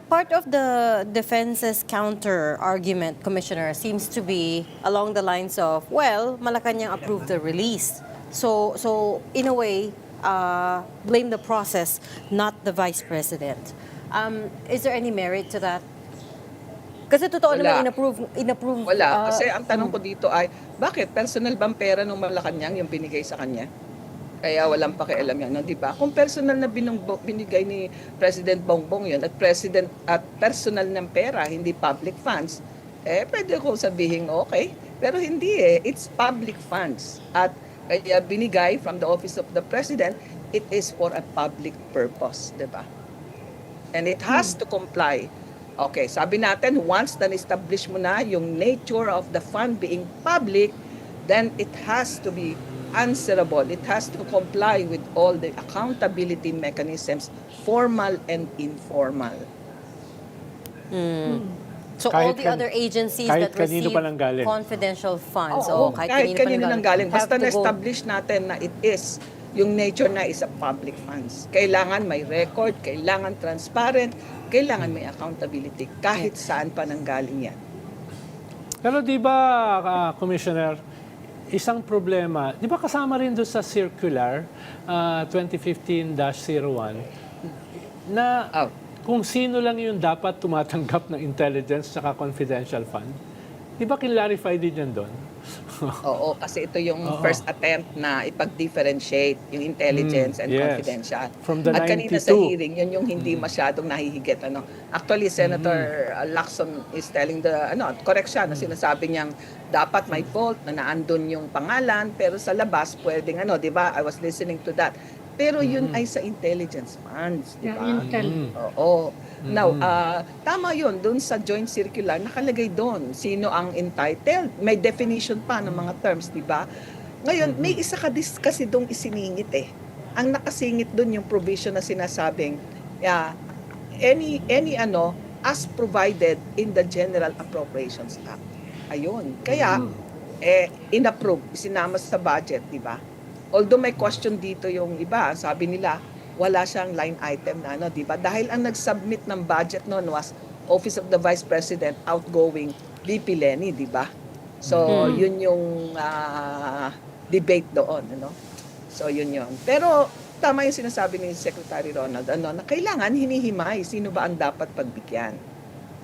Part of the defense's counter-argument, Commissioner, seems to be along the lines of, well, Malacanang approved the release. So in a way, blame the process, not the Vice President. Is there any merit to that? Kasi totoo Wala. naman, inapprove. Wala. Kasi ang tanong ko dito ay, bakit? Personal bang pera ng Malacanang yung binigay sa kanya? Kaya walang pakialam yan, no? Di ba? Kung personal na binigay ni President Bongbong yun at personal ng pera, hindi public funds, pwede ko sabihin okay. Pero hindi it's public funds. At kaya binigay from the office of the President, it is for a public purpose, di ba? And it has to comply. Okay, sabi natin, once na-establish mo na yung nature of the fund being public, then it has to be answerable. It has to comply with all the accountability mechanisms, formal and informal. So all the other agencies that receive confidential funds, kahit kanino nang galing, have basta to go. na-establish natin na it is, yung nature na is a public funds. Kailangan may record, kailangan transparent, kailangan may accountability, kahit saan pa nanggaling yan. Pero di ba, Commissioner, isang problema, di ba kasama rin doon sa circular 2015-01 na kung sino lang yung dapat tumatanggap ng intelligence at confidential fund? Di ba clarify din yan doon? Oo, kasi ito yung first attempt na ipag-differentiate yung intelligence and confidential. From the At 92. kanina sa hearing, yun yung hindi masyadong nahihigit. Actually, Senator Lacson is telling correct siya na sinasabi niyang dapat may fault na naandun yung pangalan, pero sa labas pwedeng di ba? I was listening to that. Pero yun ay sa intelligence funds, di ba? Oo. Now, tama yun. Doon sa joint circular, nakalagay doon sino ang entitled. May definition pa ng mga terms, di ba? Ngayon, may isa kasi doon isiningit Ang nakasingit doon yung provision na sinasabing, any as provided in the General Appropriations Act. Ayun. Kaya, inapprove, isinama sa budget, di ba? Although may question dito yung iba, sabi nila, wala siyang line item na di ba? Dahil ang nag-submit ng budget noon was Office of the Vice President, outgoing VP Lenny, di ba? So, yun yung debate doon, So, yun. Pero, tama yung sinasabi ni Secretary Ronald, na kailangan hinihimay sino ba ang dapat pagbigyan.